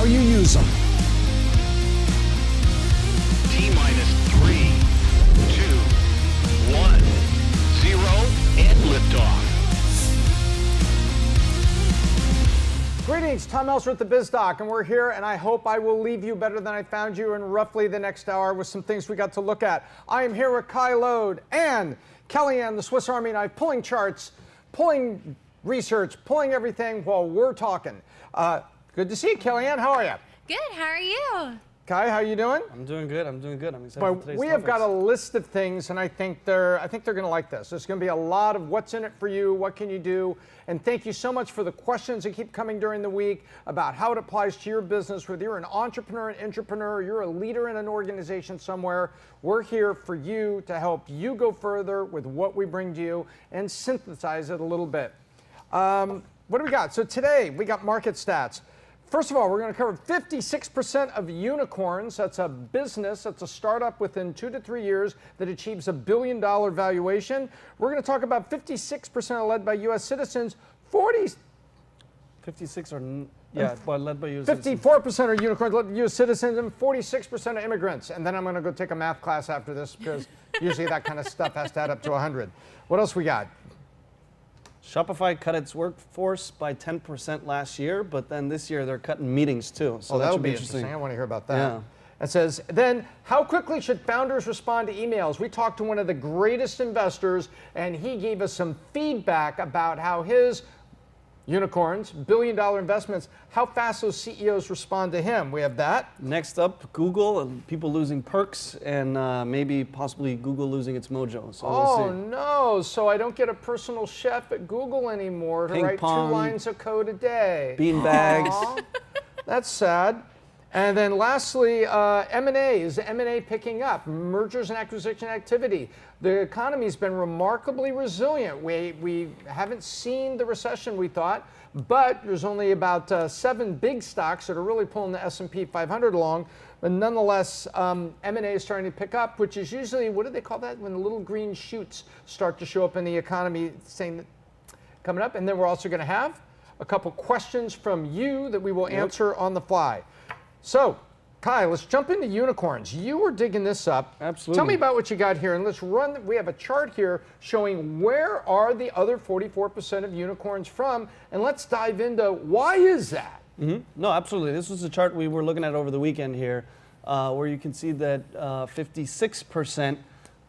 you use them. T-minus 3, 2, 1, 0, and liftoff. Greetings, Tom Elser at the Biz Doc, and we're here, and I hope I will leave you better than I found you in roughly the next hour with some things we got to look at. I am here with Kai Lode and Kellyanne, the Swiss Army knife, pulling charts, pulling research, pulling everything while we're talking. Good to see you, Kellyanne. How are you? Good. How are you? Kai, how you doing? I'm doing good. I'm excited for But today's we have got a topics. list of things, and I think they're going to like this. There's going to be a lot of what's in it for you, what can you do, and thank you so much for the questions that keep coming during the week about how it applies to your business. Whether you're an entrepreneur, an intrapreneur, you're a leader in an organization somewhere, we're here for you to help you go further with what we bring to you and synthesize it a little bit. What do we got? So today we got market stats. First of all, we're going to cover 56% of unicorns. That's a business, that's a startup within 2 to 3 years that achieves $1 billion valuation. We're going to talk about 56% are led by U.S. citizens, 56 are, led by you. 54% are unicorns led by U.S. citizens, and 46% are immigrants. And then I'm going to go take a math class after this because usually that kind of stuff has to add up to 100. What else we got? Shopify cut its workforce by 10% last year, but then this year they're cutting meetings too. So that'll be interesting. I want to hear about that. Yeah. It says, then how quickly should founders respond to emails? We talked to one of the greatest investors, and he gave us some feedback about how his unicorns, billion-dollar investments, how fast those CEOs respond to him. We have that. Next up, Google and people losing perks, and maybe possibly Google losing its mojo. So Oh no, so I don't get a personal chef at Google anymore to Ping write pong, 2 lines of code a day. bean bags. Aw, that's sad. And then lastly, M&A. Is the M&A picking up? Mergers and acquisition activity. The economy's been remarkably resilient. We haven't seen the recession we thought, but there's only about 7 big stocks that are really pulling the S&P 500 along. But nonetheless, M&A is starting to pick up, which is usually, what do they call that? When the little green shoots start to show up in the economy, saying that coming up. And then we're also going to have a couple questions from you that we will answer on the fly. So, Kai, let's jump into unicorns. You were digging this up. Absolutely. Tell me about what you got here, and let's run. We have a chart here showing where are the other 44% of unicorns from, and let's dive into why is that? Mm-hmm. No, absolutely. This was a chart we were looking at over the weekend here, where you can see that 56%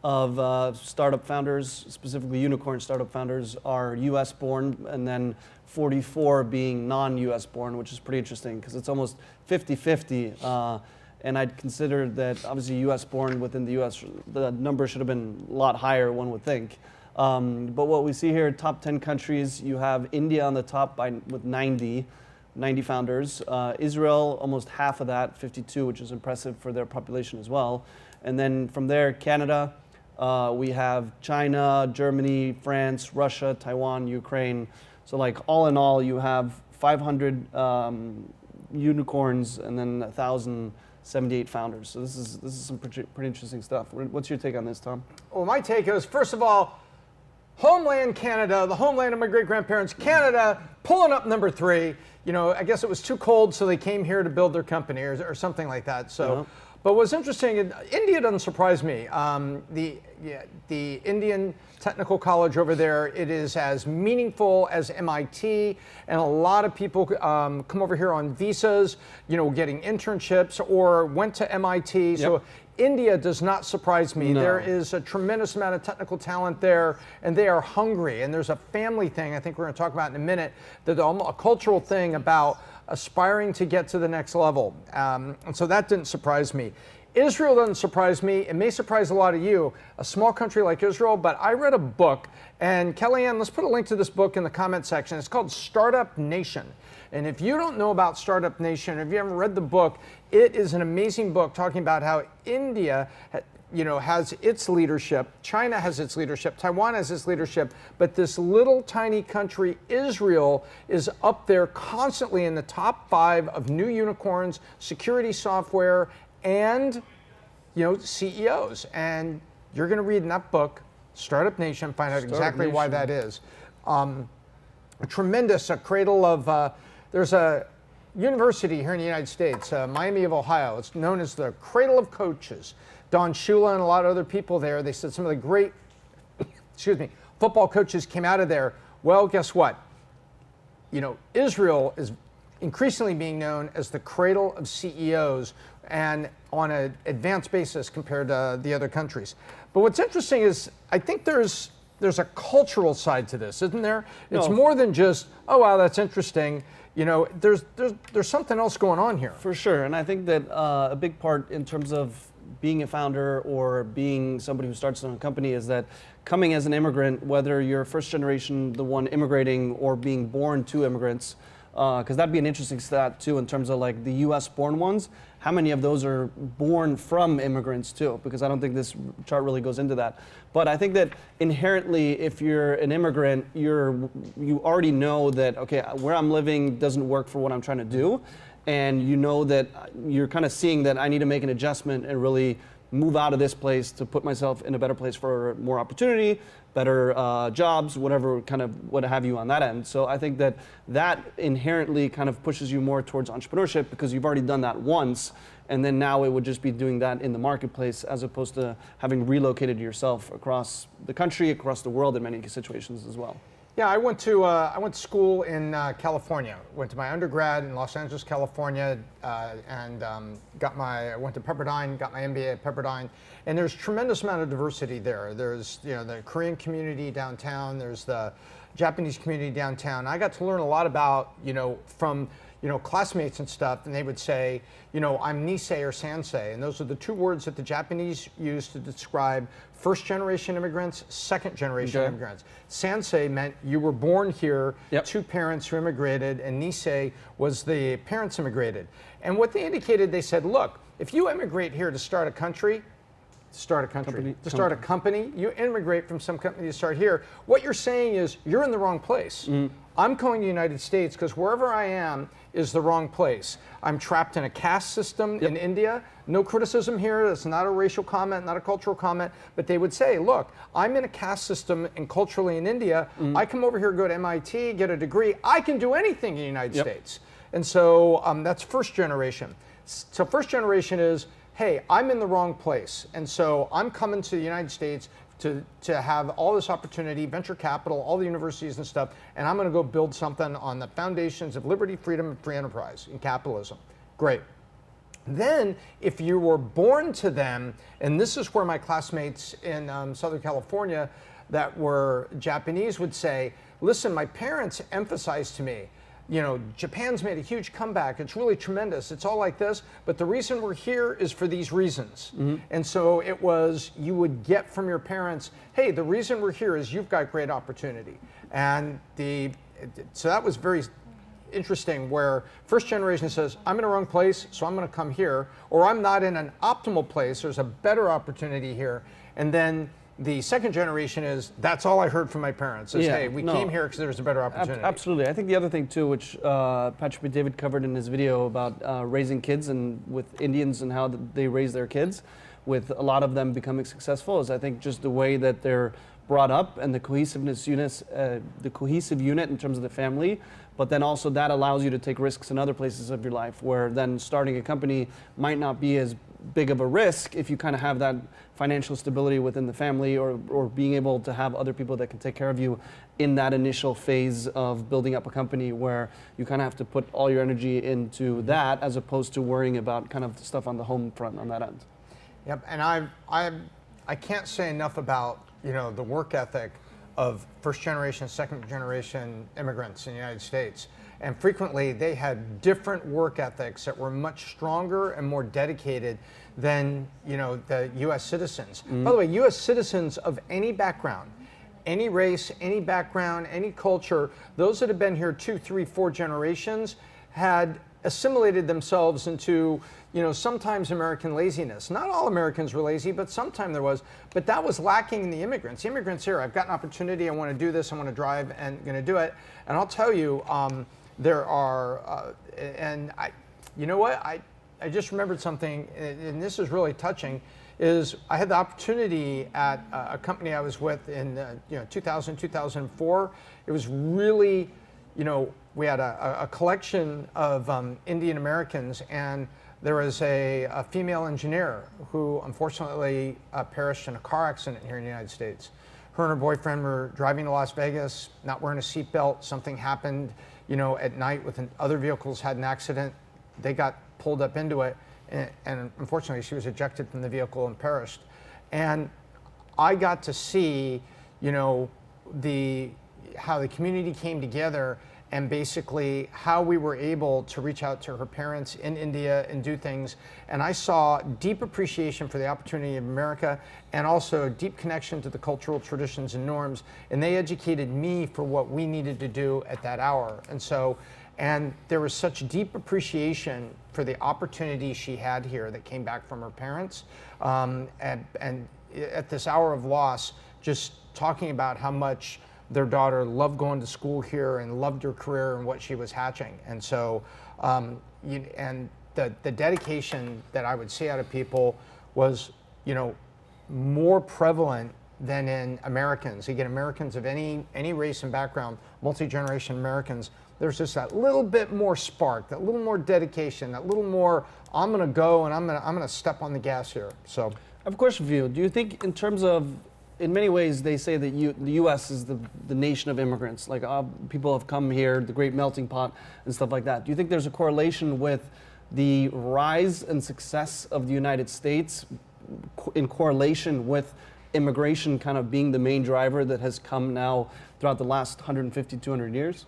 of startup founders, specifically unicorn startup founders, are U.S. born, and then 44 being non-U.S. born, which is pretty interesting because it's almost 50-50. And I'd consider that obviously U.S. born within the U.S., the number should have been a lot higher, one would think. But what we see here, top 10 countries, you have India on the top with 90 founders. Israel, almost half of that, 52, which is impressive for their population as well. And then from there, Canada, we have China, Germany, France, Russia, Taiwan, Ukraine. So like all in all, you have 500 unicorns and then 1,078 founders. So this is some pretty interesting stuff. What's your take on this, Tom? Well, my take is, first of all, homeland Canada, the homeland of my great-grandparents, Canada, pulling up number 3. You know, I guess it was too cold, so they came here to build their company or something like that. So. But what's interesting, India doesn't surprise me. The Indian Technical College over there, it is as meaningful as MIT, and a lot of people come over here on visas, you know, getting internships or went to MIT. Yep. So India does not surprise me. No. There is a tremendous amount of technical talent there, and they are hungry. And there's a family thing I think we're going to talk about in a minute, that a cultural thing about aspiring to get to the next level. And so that didn't surprise me. Israel doesn't surprise me. It may surprise a lot of you, a small country like Israel, but I read a book, and Kellyanne, let's put a link to this book in the comment section. It's called Startup Nation. And if you don't know about Startup Nation, if you haven't read the book, it is an amazing book talking about how India has its leadership, China has its leadership, Taiwan has its leadership, but this little tiny country, Israel, is up there constantly in the top 5 of new unicorns, security software, and CEOs. And you're going to read in that book, Startup Nation, find out exactly why that is. A tremendous cradle of, there's a university here in the United States, Miami of Ohio. It's known as the cradle of coaches. Don Shula and a lot of other people there, they said some of the great, football coaches came out of there. Well, guess what? Israel is increasingly being known as the cradle of CEOs and on an advanced basis compared to the other countries. But what's interesting is I think there's a cultural side to this, isn't there? It's more than just, oh, wow, that's interesting. There's something else going on here. For sure, and I think that a big part in terms of being a founder or being somebody who starts their own company is that coming as an immigrant, whether you're first generation, the one immigrating, or being born to immigrants, because that'd be an interesting stat too in terms of like the US born ones, how many of those are born from immigrants too, because I don't think this chart really goes into that. But I think that inherently if you're an immigrant, you already know that, okay, where I'm living doesn't work for what I'm trying to do, and you know that you're kind of seeing that I need to make an adjustment and really move out of this place to put myself in a better place for more opportunity, better jobs, whatever kind of what have you on that end. So I think that inherently kind of pushes you more towards entrepreneurship because you've already done that once, and then now it would just be doing that in the marketplace as opposed to having relocated yourself across the country, across the world in many situations as well. Yeah, I went to school in California. Went to my undergrad in Los Angeles, California, and I went to Pepperdine, got my MBA at Pepperdine, and there's tremendous amount of diversity there. There's the Korean community downtown. There's the Japanese community downtown. I got to learn a lot about from classmates and stuff, and they would say, I'm Nisei or Sensei, and those are the two words that the Japanese use to describe first generation immigrants, second generation immigrants. Sensei meant you were born here, two parents who immigrated, and Nisei was the parents immigrated. And what they indicated, they said, look, if you immigrate here to start a country, start a company, you immigrate from some company to start here, what you're saying is you're in the wrong place. I'm going to the United States because wherever I am is the wrong place. I'm trapped in a caste system in India. No criticism here. It's not a racial comment, not a cultural comment. But they would say, look, I'm in a caste system and culturally in India. I come over here, go to MIT, get a degree. I can do anything in the United States. And so that's first generation. So first generation is, hey, I'm in the wrong place. And so I'm coming to the United States to have all this opportunity, venture capital, all the universities and stuff, and I'm going to go build something on the foundations of liberty, freedom, and free enterprise in capitalism. Great. Then, if you were born to them, and this is where my classmates in Southern California that were Japanese would say, listen, my parents emphasized to me, Japan's made a huge comeback. It's really tremendous. It's all like this, but the reason we're here is for these reasons. And so it was, you would get from your parents, hey, the reason we're here is you've got great opportunity. And so that was very interesting where first generation says, I'm in the wrong place, so I'm going to come here, or I'm not in an optimal place, there's a better opportunity here. And then the second generation is, that's all I heard from my parents, is, hey, we came here because there was a better opportunity. Absolutely. I think the other thing too, which Patrick David covered in his video about raising kids and with Indians and how they raise their kids, with a lot of them becoming successful, is I think just the way that they're brought up and the cohesive unit in terms of the family, but then also that allows you to take risks in other places of your life where then starting a company might not be as big of a risk if you kind of have that financial stability within the family or being able to have other people that can take care of you in that initial phase of building up a company where you kind of have to put all your energy into that as opposed to worrying about kind of stuff on the home front on that end. Yep, and I can't say enough about the work ethic of first generation, second generation immigrants in the United States. And frequently they had different work ethics that were much stronger and more dedicated than the US citizens. By the way, US citizens of any background, any race, any background, any culture, those that have been here 2, 3, 4 generations had assimilated themselves into sometimes American laziness. Not all Americans were lazy, but sometimes there was. But that was lacking in the immigrants. The immigrants here, I've got an opportunity, I want to do this, I want to drive and going to do it. And I'll tell you, there are, and I just remembered something, and this is really touching, is I had the opportunity at a company I was with in 2000, 2004. It was really, we had a collection of Indian Americans, and there was a female engineer who unfortunately perished in a car accident here in the United States. Her and her boyfriend were driving to Las Vegas, not wearing a seatbelt. Something happened, at night with other vehicles had an accident. They got pulled up into it, and unfortunately she was ejected from the vehicle and perished. And I got to see, how the community came together, and basically how we were able to reach out to her parents in India and do things. And I saw deep appreciation for the opportunity of America, and also a deep connection to the cultural traditions and norms. And they educated me for what we needed to do at that hour. And there was such deep appreciation for the opportunity she had here that came back from her parents. And at this hour of loss, just talking about how much their daughter loved going to school here and loved her career and what she was hatching. And so, and the dedication that I would see out of people was, more prevalent than in Americans. You get Americans of any race and background, multi-generation Americans, there's just that little bit more spark, that little more dedication, that little more, I'm gonna go and I'm gonna step on the gas here. So I have a question for you. Do you think, in terms of, in many ways, they say that the U.S. is the nation of immigrants. Like, people have come here, the great melting pot and stuff like that. Do you think there's a correlation with the rise and success of the United States in correlation with immigration kind of being the main driver that has come now throughout the last 150, 200 years?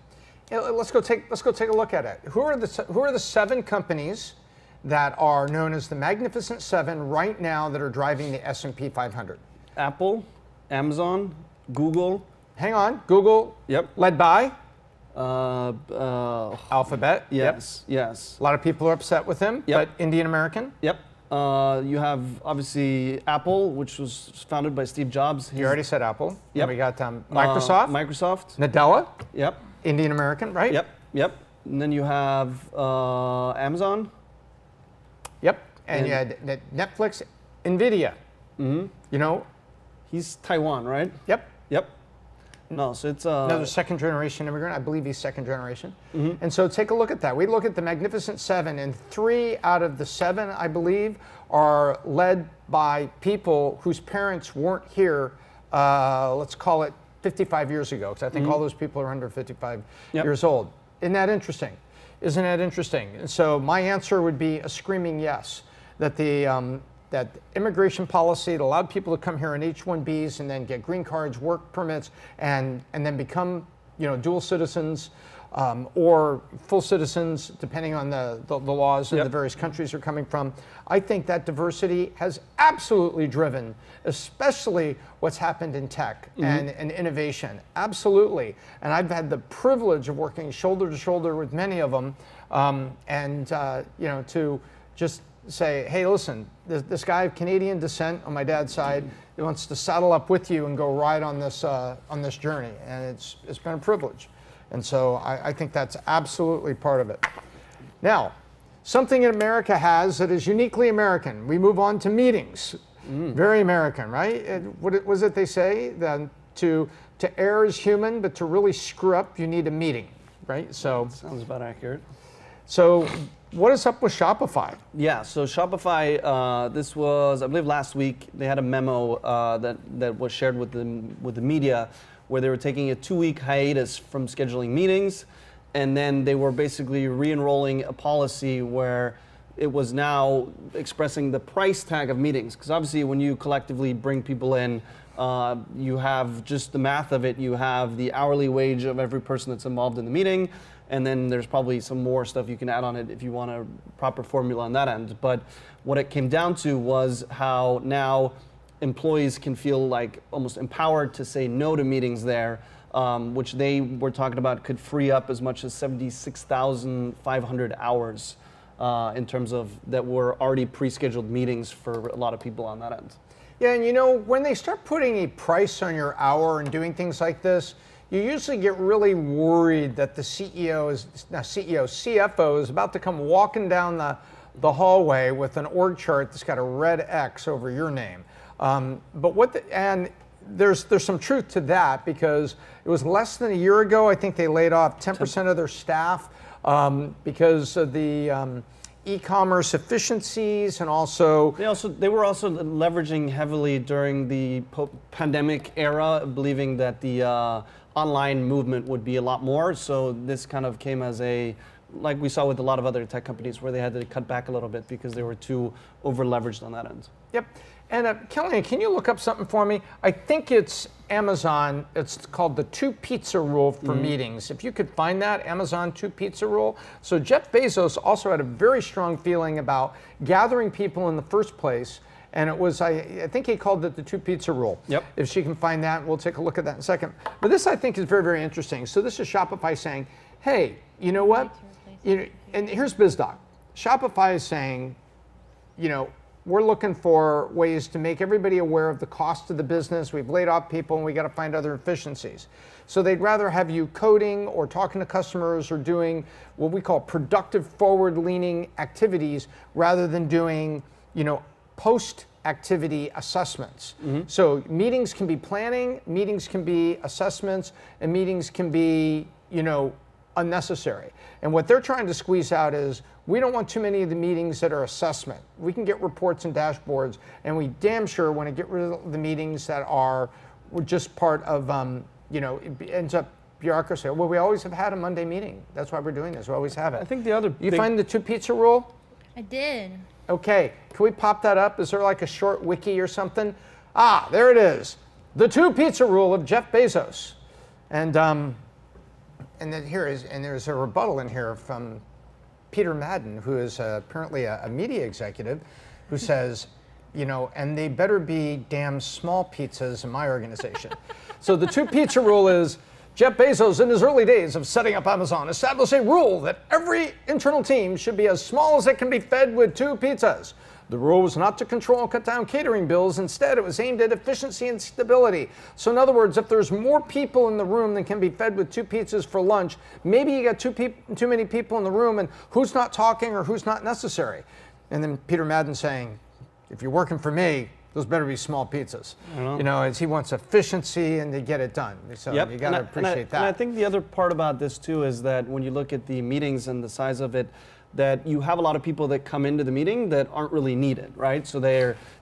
Yeah, let's go take a look at it. Who are the 7 companies that are known as the Magnificent 7 right now that are driving the S&P 500? Apple, Amazon, Google. Hang on, Google. Yep. Led by? Alphabet. Yes, Yep. yes. A lot of people are upset with him, Yep. but Indian American. Yep. You have obviously Apple, which was founded by Steve Jobs. You already said Apple. Yep. And we got Microsoft. Microsoft. Nadella. Yep. Indian American, right? Yep. Yep. And then you have Amazon. Yep. And you had Netflix, Nvidia. Mm-hmm. He's Taiwan, right? Yep. Yep. No, so it's another second generation immigrant. I believe he's second generation. Mm-hmm. And so take a look at that. We look at the Magnificent 7, and 3 out of the 7, I believe, are led by people whose parents weren't here, let's call it 55 years ago, because I think all those people are under 55 years old. Isn't that interesting? Isn't that interesting? And so my answer would be a screaming yes, that that immigration policy that allowed people to come here on H-1Bs and then get green cards, work permits, and then become dual citizens or full citizens, depending on the laws in the various countries they're coming from. I think that diversity has absolutely driven, especially what's happened in tech and innovation. Absolutely. And I've had the privilege of working shoulder to shoulder with many of them, to just say, hey, listen, this guy of Canadian descent on my dad's side, he wants to saddle up with you and go ride on this journey, and it's been a privilege. And so I think that's absolutely part of it. Now, something in America has that is uniquely American. We move on to meetings. Very American, right? What was it they say? That to err is human, but to really screw up, you need a meeting, right? So sounds about accurate. So what is up with Shopify? Yeah, so Shopify, this was, I believe last week, they had a memo that was shared with the media where they were taking a 2-week hiatus from scheduling meetings, and then they were basically re-enrolling a policy where it was now expressing the price tag of meetings. Because obviously when you collectively bring people in, you have just the math of it, you have the hourly wage of every person that's involved in the meeting, and then there's probably some more stuff you can add on it if you want a proper formula on that end. But what it came down to was how now employees can feel like almost empowered to say no to meetings there, which they were talking about could free up as much as 76,500 hours in terms of that were already pre-scheduled meetings for a lot of people on that end. Yeah, and when they start putting a price on your hour and doing things like this, you usually get really worried that the CFO is about to come walking down the hallway with an org chart that's got a red X over your name. And there's some truth to that, because it was less than a year ago, I think they laid off 10% of their staff because of the e-commerce efficiencies, and also they were also leveraging heavily during the pandemic era, believing that the online movement would be a lot more. So this kind of came as like we saw with a lot of other tech companies, where they had to cut back a little bit because they were too over leveraged on that end. Yep. And Kellyanne, can you look up something for me? I think it's Amazon. It's called the 2 pizza rule for meetings. If you could find that, Amazon 2 pizza rule. So Jeff Bezos also had a very strong feeling about gathering people in the first place. And it was, I think he called it the 2 pizza rule. Yep. If she can find that, we'll take a look at that in a second. But this, I think, is very, very interesting. So this is Shopify saying, hey, you know what? And here's Biz Doc. Shopify is saying, we're looking for ways to make everybody aware of the cost of the business. We've laid off people, and we got to find other efficiencies. So they'd rather have you coding or talking to customers or doing what we call productive forward-leaning activities, rather than doing, post-activity assessments. So meetings can be planning, meetings can be assessments, and meetings can be, unnecessary. And what they're trying to squeeze out is, we don't want too many of the meetings that are assessment. We can get reports and dashboards, and we damn sure want to get rid of the meetings that are just part of, it ends up bureaucracy. Well, we always have had a Monday meeting. That's why we're doing this. We always have it. I think the other You find the 2 pizza rule? I did. Okay, can we pop that up? Is there like a short wiki or something? Ah, there it is. The 2 pizza rule of Jeff Bezos. And then there's a rebuttal in here from Peter Madden, who is apparently a media executive, who says, and they better be damn small pizzas in my organization. So the 2 pizza rule is, Jeff Bezos, in his early days of setting up Amazon, established a rule that every internal team should be as small as it can be fed with 2 pizzas. The rule was not to control and cut down catering bills. Instead, it was aimed at efficiency and stability. So in other words, if there's more people in the room than can be fed with 2 pizzas for lunch, maybe you got too many people in the room, and who's not talking or who's not necessary. And then Peter Madden saying, if you're working for me, those better be small pizzas. As he wants efficiency and to get it done. So you got to appreciate that. And I think the other part about this too is that when you look at the meetings and the size of it, that you have a lot of people that come into the meeting that aren't really needed, right? So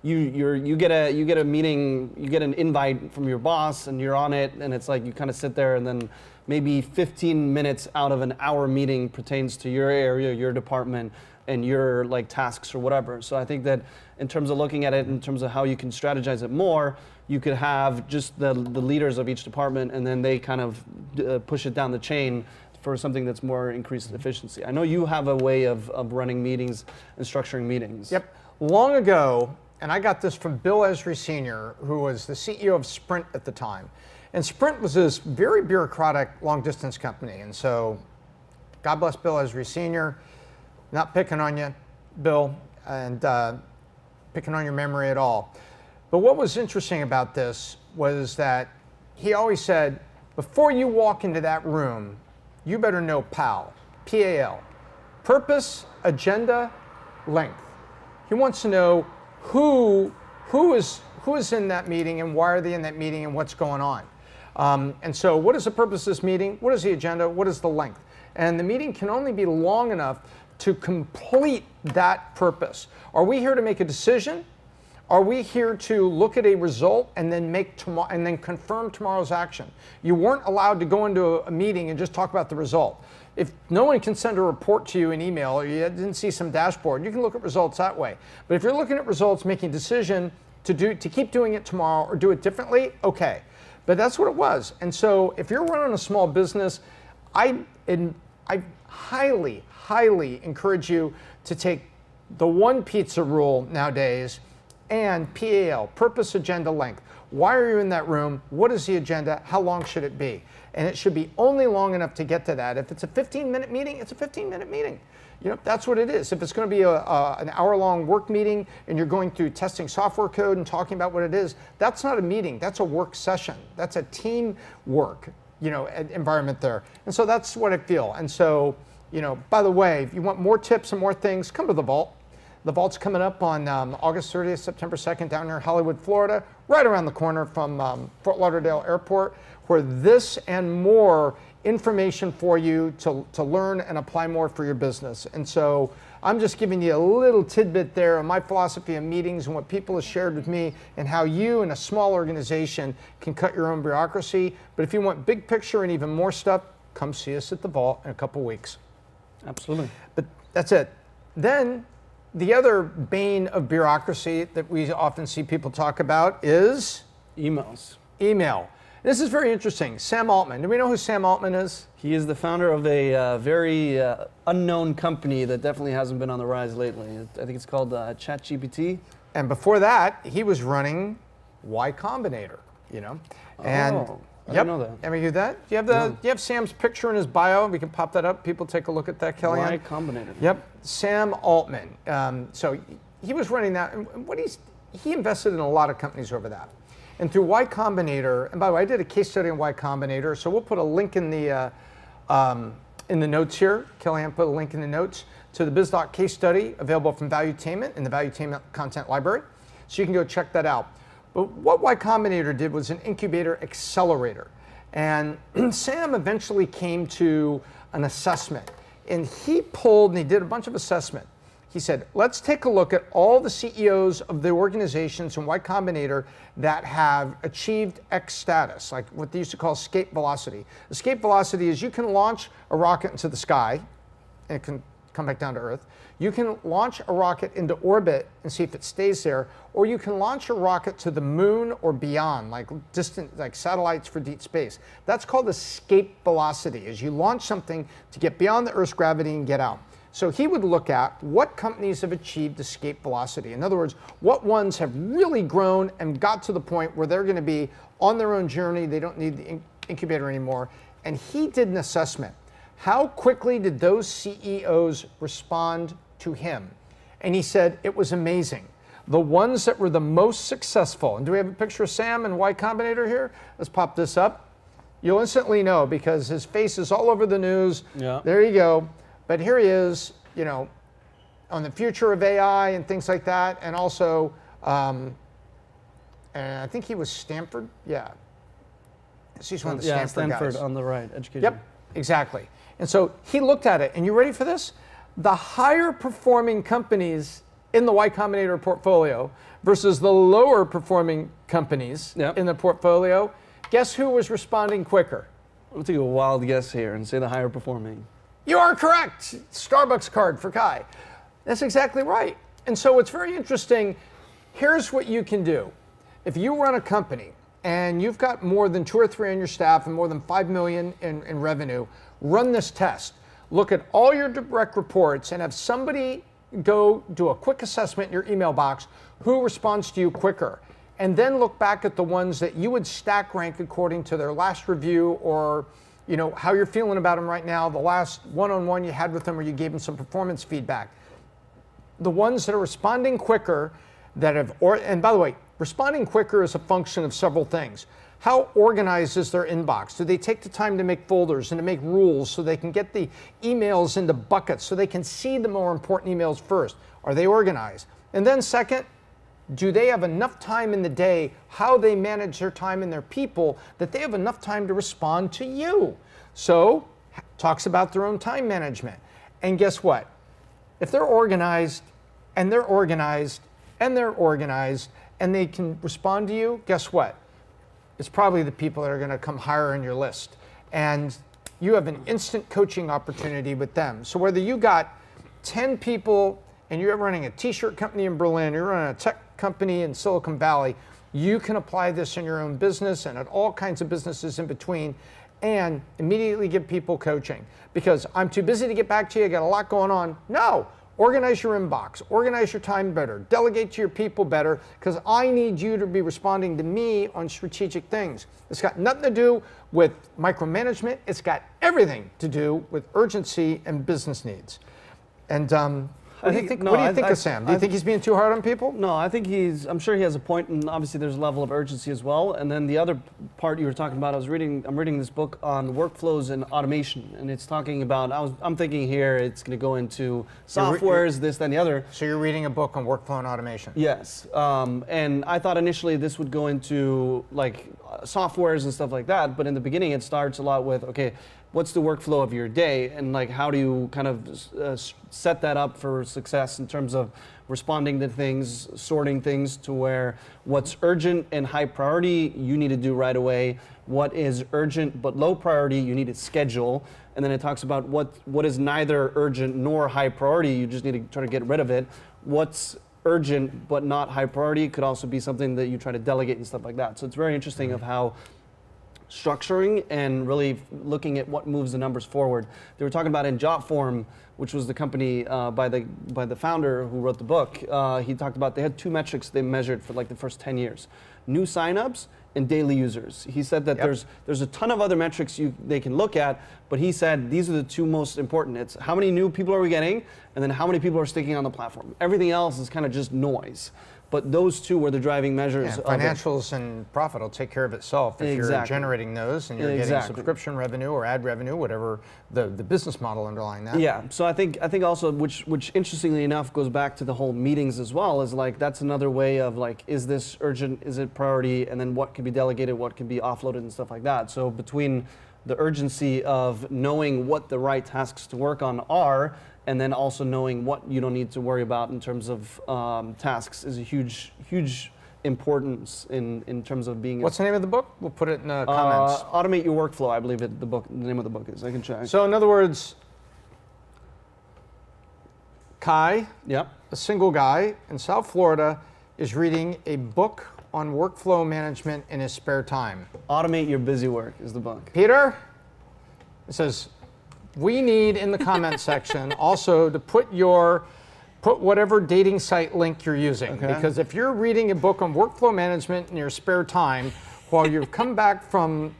you get a meeting, you get an invite from your boss, and you're on it, and it's like you kind of sit there, and then maybe 15 minutes out of an hour meeting pertains to your area, your department, and your like tasks or whatever. So I think that in terms of looking at it, in terms of how you can strategize it more, you could have just the leaders of each department, and then they kind of push it down the chain for something that's more increased efficiency. I know you have a way of running meetings and structuring meetings. Yep. Long ago, and I got this from Bill Esri Sr., who was the CEO of Sprint at the time. And Sprint was this very bureaucratic long-distance company. And so, God bless Bill Esri Sr., not picking on you, Bill, and picking on your memory at all. But what was interesting about this was that he always said, before you walk into that room, you better know PAL, P-A-L, purpose, agenda, length. He wants to know who is in that meeting, and why are they in that meeting, and what's going on. And so what is the purpose of this meeting? What is the agenda? What is the length? And the meeting can only be long enough to complete that purpose. Are we here to make a decision? Are we here to look at a result and then confirm tomorrow's action? You weren't allowed to go into a meeting and just talk about the result. If no one can send a report to you in email, or you didn't see some dashboard, you can look at results that way. But if you're looking at results, making a decision to keep doing it tomorrow or do it differently, okay. But that's what it was. And so if you're running a small business, I highly, highly encourage you to take the 1 pizza rule nowadays, and PAL, purpose, agenda, length. Why are you in that room? What is the agenda? How long should it be? And it should be only long enough to get to that. If it's a 15-minute meeting, it's a 15-minute meeting. That's what it is. If it's going to be an hour-long work meeting and you're going through testing software code and talking about what it is, that's not a meeting. That's a work session. That's a team work, environment there. And so that's what I feel. And so, by the way, if you want more tips and more things, come to the Vault. The Vault's coming up on August 30th, September 2nd, down near Hollywood, Florida. right around the corner from Fort Lauderdale Airport, where this and more information for you to learn and apply more for your business. And so I'm just giving you a little tidbit there of my philosophy of meetings and what people have shared with me and how you in a small organization can cut your own bureaucracy. But if you want big picture and even more stuff, come see us at the Vault in a couple weeks. Absolutely. But that's it. Then the other bane of bureaucracy that we often see people talk about is Emails. email. This is very interesting. Sam Altman. Do we know who Sam Altman is? He is the founder of a very unknown company that definitely hasn't been on the rise lately. I think it's called ChatGPT. And before that, he was running Y Combinator, you know. And I didn't know that. Ever hear that? Do you have Sam's picture in his bio? We can pop that up. People take a look at that, Kellyanne. Y Combinator. Yep, Sam Altman. So he was running that. And he invested in a lot of companies over that. And through Y Combinator, and by the way, I did a case study on Y Combinator, so we'll put a link in the notes here. Kellyanne put a link in the notes to the Biz Doc case study available from Valuetainment in the Valuetainment content library. So you can go check that out. But what Y Combinator did was an incubator accelerator. And Sam eventually came to an assessment. And he did a bunch of assessment. He said, let's take a look at all the CEOs of the organizations in Y Combinator that have achieved X status, like what they used to call escape velocity. Escape velocity is you can launch a rocket into the sky, and it can come back down to Earth. You can launch a rocket into orbit and see if it stays there, or you can launch a rocket to the moon or beyond, like distant, like satellites for deep space. That's called escape velocity, is you launch something to get beyond the Earth's gravity and get out. So he would look at what companies have achieved escape velocity. In other words, what ones have really grown and got to the point where they're going to be on their own journey, they don't need the incubator anymore. And he did an assessment. How quickly did those CEOs respond to him? And he said it was amazing. The ones that were the most successful, and do we have a picture of Sam and Y Combinator here? Let's pop this up. You'll instantly know because his face is all over the news. Yeah. There you go. But here he is, you know, on the future of AI and things like that. And also, and I think he was Stanford. Yeah. So he's one of the Stanford guys. On the right, education. Yep, exactly. And so he looked at it, and you ready for this? The higher performing companies in the Y Combinator portfolio versus the lower performing companies in the portfolio, guess who was responding quicker? I'll take a wild guess here and say the higher performing. You are correct. Starbucks card for Kai. That's exactly right. And so it's very interesting. Here's what you can do. If you run a company and you've got more than 2 or 3 on your staff and more than 5 million in revenue, run this test. Look at all your direct reports and have somebody go do a quick assessment in your email box. Who responds to you quicker? And then look back at the ones that you would stack rank according to their last review or you know, how you're feeling about them right now, the last one-on-one you had with them or you gave them some performance feedback. The ones that are responding quicker that have, and by the way, responding quicker is a function of several things. How organized is their inbox? Do they take the time to make folders and to make rules so they can get the emails into buckets so they can see the more important emails first? Are they organized? And then second, do they have enough time in the day, how they manage their time and their people, that they have enough time to respond to you? So, talks about their own time management. And guess what? If they're organized, and they're organized, and they're organized, and they can respond to you, guess what? It's probably the people that are going to come higher on your list. And you have an instant coaching opportunity with them. So whether you got 10 people and you're running a t-shirt company in Berlin, you're running a tech company in Silicon Valley, you can apply this in your own business and at all kinds of businesses in between and immediately give people coaching. Because I'm too busy to get back to you, I got a lot going on. No, organize your inbox, organize your time better, delegate to your people better, because I need you to be responding to me on strategic things. It's got nothing to do with micromanagement, it's got everything to do with urgency and business needs. And What do you think of Sam? Do you think he's being too hard on people? No, I think I'm sure he has a point, and obviously there's a level of urgency as well. And then the other part you were talking about, I'm reading this book on workflows and automation, and it's talking about, I'm thinking here it's going to go into softwares, this, that, and the other. So you're reading a book on workflow and automation? Yes, and I thought initially this would go into like softwares and stuff like that, but in the beginning it starts a lot with, okay, what's the workflow of your day, and like how do you kind of set that up for success in terms of responding to things, sorting things to where what's urgent and high priority you need to do right away, what is urgent but low priority you need to schedule, and then it talks about what is neither urgent nor high priority, you just need to try to get rid of it. What's urgent but not high priority could also be something that you try to delegate and stuff like that. So it's very interesting of how structuring and really looking at what moves the numbers forward. They were talking about in Jotform, which was the company by the founder who wrote the book. He talked about they had two metrics they measured for like the first 10 years: new signups and daily users. He said that there's a ton of other metrics they can look at, but he said these are the two most important. It's how many new people are we getting, and then how many people are sticking on the platform. Everything else is kind of just noise. But those two were the driving measures. Yeah, financials and profit will take care of itself if you're generating those and you're getting subscription revenue or ad revenue, whatever the business model underlying that. Yeah, so I think also, which interestingly enough goes back to the whole meetings as well, is like that's another way of like, is this urgent, is it priority, and then what can be delegated, what can be offloaded and stuff like that. So between the urgency of knowing what the right tasks to work on are, and then also knowing what you don't need to worry about in terms of tasks is a huge importance in terms of being. What's the name of the book? We'll put it in the comments. Automate Your Workflow, I believe the name of the book is. I can check. So in other words, Kai, yep, a single guy in South Florida, is reading a book on workflow management in his spare time. Automate Your Busy Work is the book. Peter, it says, we need in the comment section also to put whatever dating site link you're using. Okay. Because if you're reading a book on workflow management in your spare time while you've come back from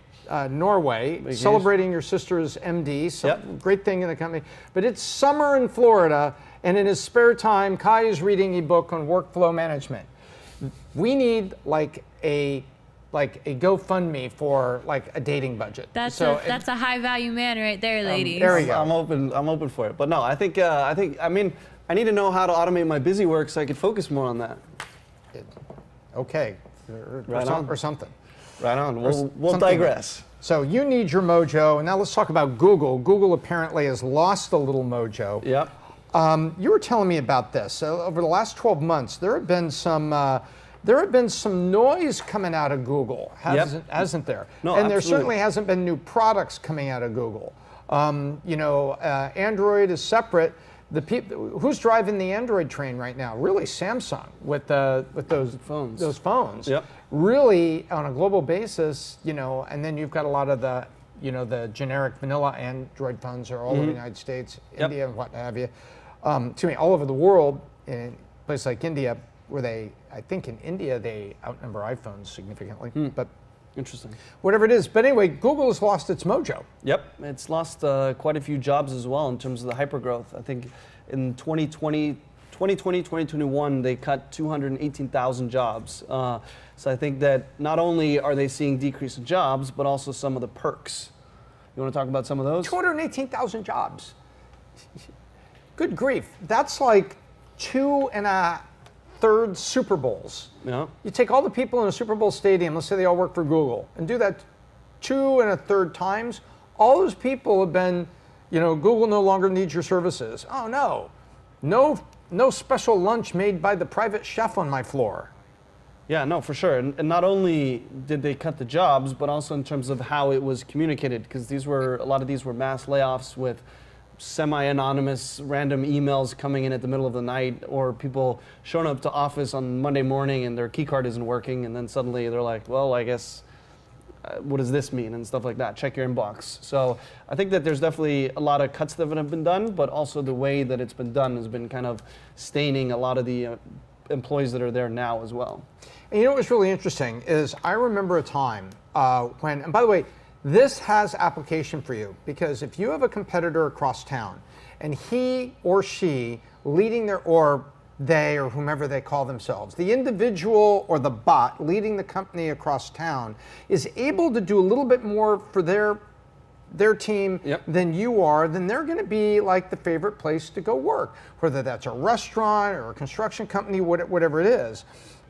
Norway, celebrating your sister's MD, great thing in the company, but it's summer in Florida, and in his spare time, Kai is reading a book on workflow management. We need like a GoFundMe for like a dating budget. That's a high value man right there, ladies. There we go. I'm open for it. But no, I need to know how to automate my busy work so I could focus more on that. Okay, or something. Right on. We'll digress. So you need your mojo, and now let's talk about Google. Google apparently has lost a little mojo. Yep. You were telling me about this. So over the last 12 months, there have been some noise coming out of Google, hasn't there? No, and there certainly hasn't been new products coming out of Google. Android is separate. Who's driving the Android train right now? Really, Samsung with those phones. Those phones. Yep. Really, on a global basis, and then you've got a lot of the generic vanilla Android phones are all over the United States, India, and what have you. All over the world, in a place like India, where I think in India they outnumber iPhones significantly. But interesting. Whatever it is. But anyway, Google has lost its mojo. Yep, it's lost quite a few jobs as well in terms of the hypergrowth. I think in 2020, 2021, they cut 218,000 jobs. So I think that not only are they seeing decrease in jobs, but also some of the perks. You want to talk about some of those? 218,000 jobs. Good grief. That's like 2 1/3 Super Bowls. Yeah. You take all the people in a Super Bowl stadium, let's say they all work for Google, and do that 2 1/3 times, all those people have been, Google no longer needs your services. Oh no special lunch made by the private chef on my floor. Yeah, no, for sure. And not only did they cut the jobs, but also in terms of how it was communicated, because a lot of these were mass layoffs with semi-anonymous random emails coming in at the middle of the night, or people showing up to office on Monday morning and their key card isn't working, and then suddenly they're like, well, I guess, what does this mean, and stuff like that. Check your inbox. So I think that there's definitely a lot of cuts that have been done, but also the way that it's been done has been kind of staining a lot of the employees that are there now as well. And what's really interesting is I remember a time when, and by the way, this has application for you, because if you have a competitor across town and he or she leading their, or they or whomever they call themselves, the individual or the bot leading the company across town is able to do a little bit more for their team than you are, then they're going to be like the favorite place to go work, whether that's a restaurant or a construction company, whatever it is.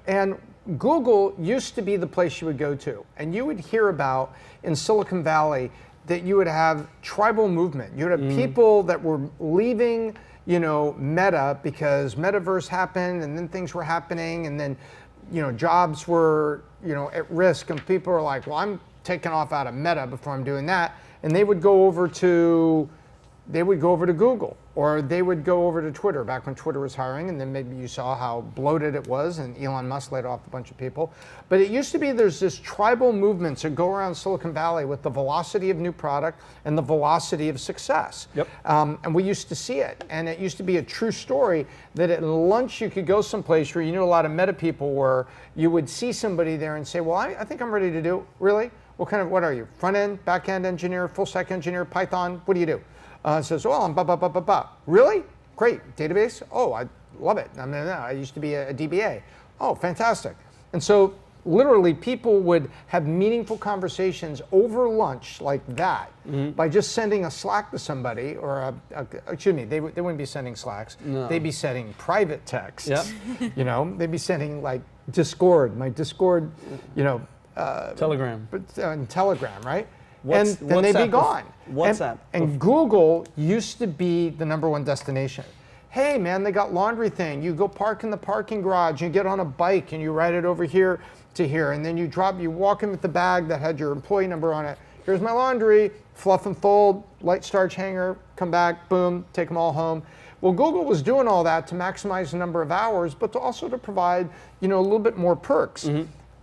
And Google used to be the place you would go to, and you would hear about in Silicon Valley that you would have tribal movement. You would have people that were leaving, Meta, because metaverse happened and then things were happening, and then, jobs were, at risk, and people are like, well, I'm taking off out of Meta before I'm doing that. And they would go over to Google, or they would go over to Twitter back when Twitter was hiring, and then maybe you saw how bloated it was, and Elon Musk laid off a bunch of people. But it used to be there's this tribal movements that go around Silicon Valley with the velocity of new product and the velocity of success. And we used to see it, and it used to be a true story that at lunch you could go someplace where a lot of Meta people were, you would see somebody there and say, well, I think I'm ready to do, really? What are you? Front end, back end engineer, full stack engineer, Python? What do you do? Says, well, I'm blah. Really? Great. Database? Oh, I love it. I used to be a DBA. Oh, fantastic. And so literally people would have meaningful conversations over lunch like that by just sending a Slack to somebody, or excuse me, they wouldn't be sending Slacks. No. They'd be sending private texts. They'd be sending like Discord, my Discord, Telegram. Telegram, right? And then they'd be gone. WhatsApp. And Google used to be the #1 destination. Hey man, they got laundry thing. You go park in the parking garage, you get on a bike and you ride it over here to here, and then you walk in with the bag that had your employee number on it. Here's my laundry, fluff and fold, light starch hanger, come back, boom, take them all home. Well, Google was doing all that to maximize the number of hours, but also to provide, a little bit more perks.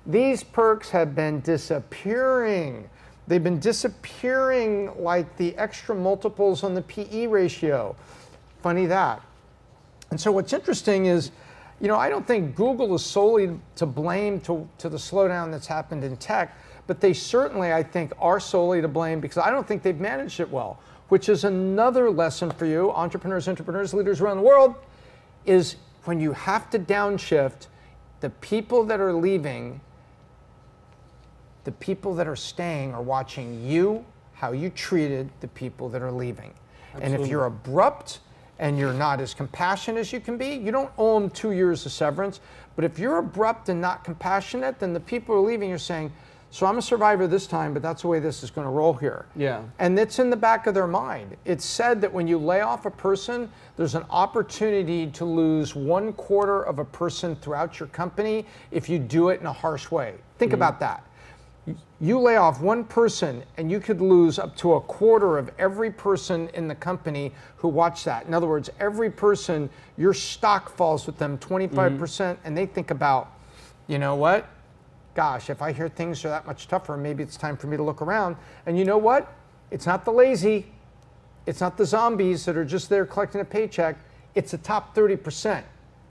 These perks have been disappearing. They've been disappearing like the extra multiples on the PE ratio. Funny that. And so what's interesting is, I don't think Google is solely to blame to the slowdown that's happened in tech, but they certainly, I think, are solely to blame because I don't think they've managed it well, which is another lesson for you, entrepreneurs, leaders around the world, is when you have to downshift, the people that are leaving, the people that are staying are watching you, how you treated the people that are leaving. Absolutely. And if you're abrupt and you're not as compassionate as you can be, you don't owe them 2 years of severance. But if you're abrupt and not compassionate, then the people who are leaving are saying, so I'm a survivor this time, but that's the way this is going to roll here. Yeah. And it's in the back of their mind. It's said that when you lay off a person, there's an opportunity to lose 1/4 of a person throughout your company if you do it in a harsh way. Think about that. You lay off one person and you could lose up to 1/4 of every person in the company who watched that. In other words, every person, your stock falls with them 25%, and they think about, you know what? Gosh, if I hear things are that much tougher, maybe it's time for me to look around. And you know what? It's not the lazy. It's not the zombies that are just there collecting a paycheck. It's the top 30%.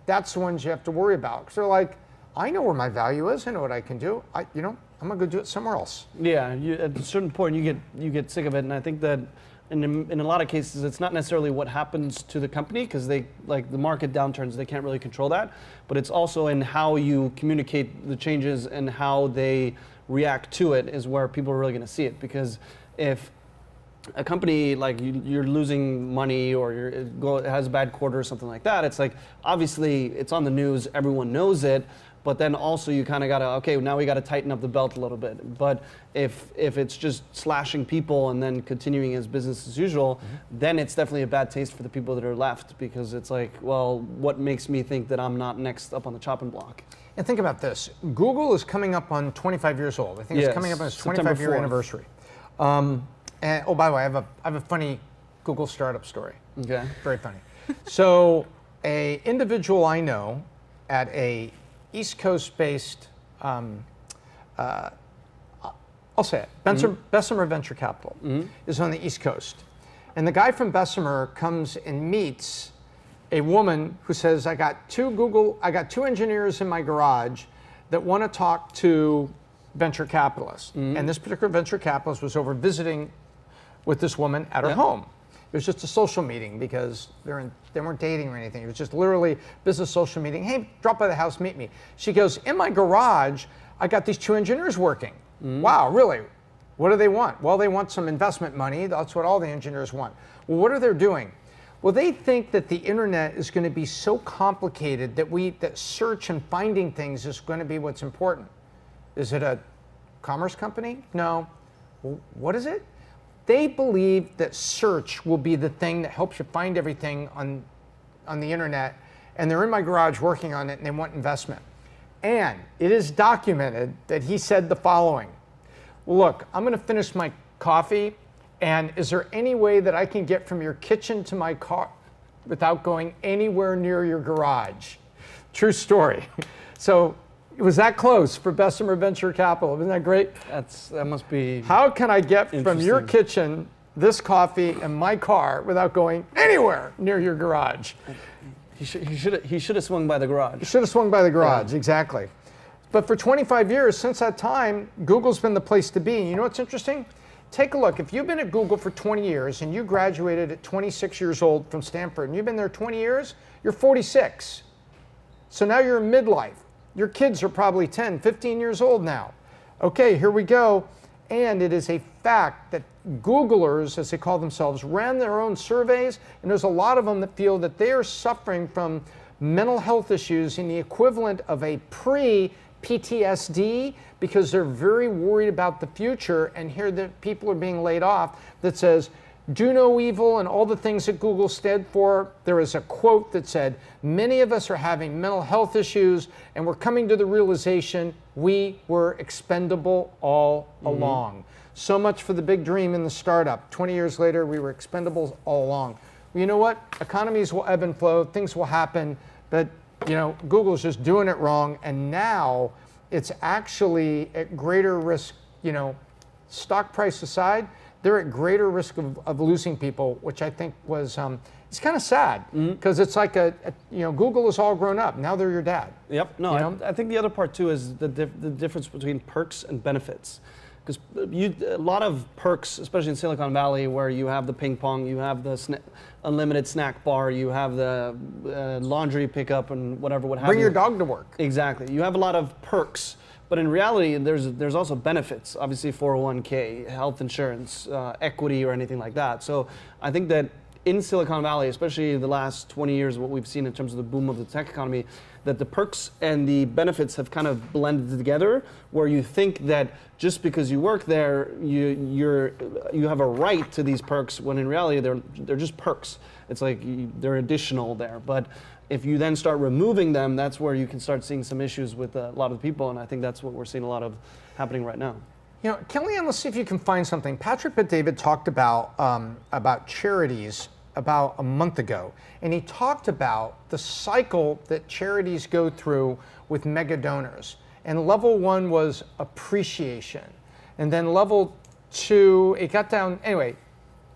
That's the ones you have to worry about. Because they're like, I know where my value is. I know what I can do. I'm gonna go do it somewhere else. Yeah, at a certain point you get sick of it, and I think that in a lot of cases it's not necessarily what happens to the company, because they, like the market downturns, they can't really control that, but it's also in how you communicate the changes and how they react to it is where people are really going to see it. Because if a company, like you're losing money or it has a bad quarter or something like that, it's like obviously it's on the news, everyone knows it. But then also you kind of got to, okay, now we got to tighten up the belt a little bit. But if it's just slashing people and then continuing as business as usual, then it's definitely a bad taste for the people that are left, because it's like, well, what makes me think that I'm not next up on the chopping block? And think about this. Google is coming up on 25 years old. I think it's coming up on its 25-year anniversary. And oh, by the way, I have a funny Google startup story. Okay. Very funny. So a individual I know at a East Coast-based, I'll say it, Bessemer Venture Capital is on the East Coast. And the guy from Bessemer comes and meets a woman who says, I got two engineers in my garage that want to talk to venture capitalist. And this particular venture capitalist was over visiting with this woman at her home. It was just a social meeting because they weren't dating or anything. It was just literally business social meeting. Hey, drop by the house, meet me. She goes, in my garage, I got these 2 engineers working. Wow, really? What do they want? Well, they want some investment money. That's what all the engineers want. Well, what are they doing? Well, they think that the internet is going to be so complicated that search and finding things is going to be what's important. Is it a commerce company? No. Well, what is it? They believe that search will be the thing that helps you find everything on the internet, and they're in my garage working on it, and they want investment. And it is documented that he said the following: look, I'm going to finish my coffee, and is there any way that I can get from your kitchen to my car without going anywhere near your garage? True story. So it was that close for Bessemer Venture Capital. Isn't that great? That must be. How can I get from your kitchen this coffee and my car without going anywhere near your garage? He should have swung by the garage. He should have swung by the garage, exactly. But for 25 years, since that time, Google's been the place to be. And you know what's interesting? Take a look. If you've been at Google for 20 years and you graduated at 26 years old from Stanford and you've been there 20 years, you're 46. So now you're in midlife. Your kids are probably 10, 15 years old now. Okay, here we go. And it is a fact that Googlers, as they call themselves, ran their own surveys, and there's a lot of them that feel that they are suffering from mental health issues in the equivalent of a pre-PTSD because they're very worried about the future, and here that people are being laid off that says, do no evil, and all the things that Google stood for. There is a quote that said, many of us are having mental health issues, and we're coming to the realization we were expendable all along. So much for the big dream in the startup. 20 years later, we were expendables all along. Well, you know what? Economies will ebb and flow, things will happen, but Google's just doing it wrong, and now it's actually at greater risk, stock price aside, they're at greater risk of losing people, which I think was, it's kind of sad because it's like Google is all grown up. Now they're your dad. Yep. No, I think the other part too is the difference between perks and benefits. Because a lot of perks, especially in Silicon Valley, where you have the ping pong, you have the unlimited snack bar, you have the laundry pickup and what have you. Bring your dog to work. Exactly. You have a lot of perks. But in reality, there's also benefits, obviously 401k, health insurance, equity, or anything like that. So I think that in Silicon Valley, especially the last 20 years, what we've seen in terms of the boom of the tech economy, that the perks and the benefits have kind of blended together, where you think that just because you work there, you have a right to these perks, when in reality they're just perks. It's like they're additional there. But if you then start removing them, that's where you can start seeing some issues with a lot of people, and I think that's what we're seeing a lot of happening right now. Kellyanne, let's see if you can find something. Patrick Bet-David talked about charities about a month ago, and he talked about the cycle that charities go through with mega donors. And level 1 was appreciation, and then level 2, it got down, anyway,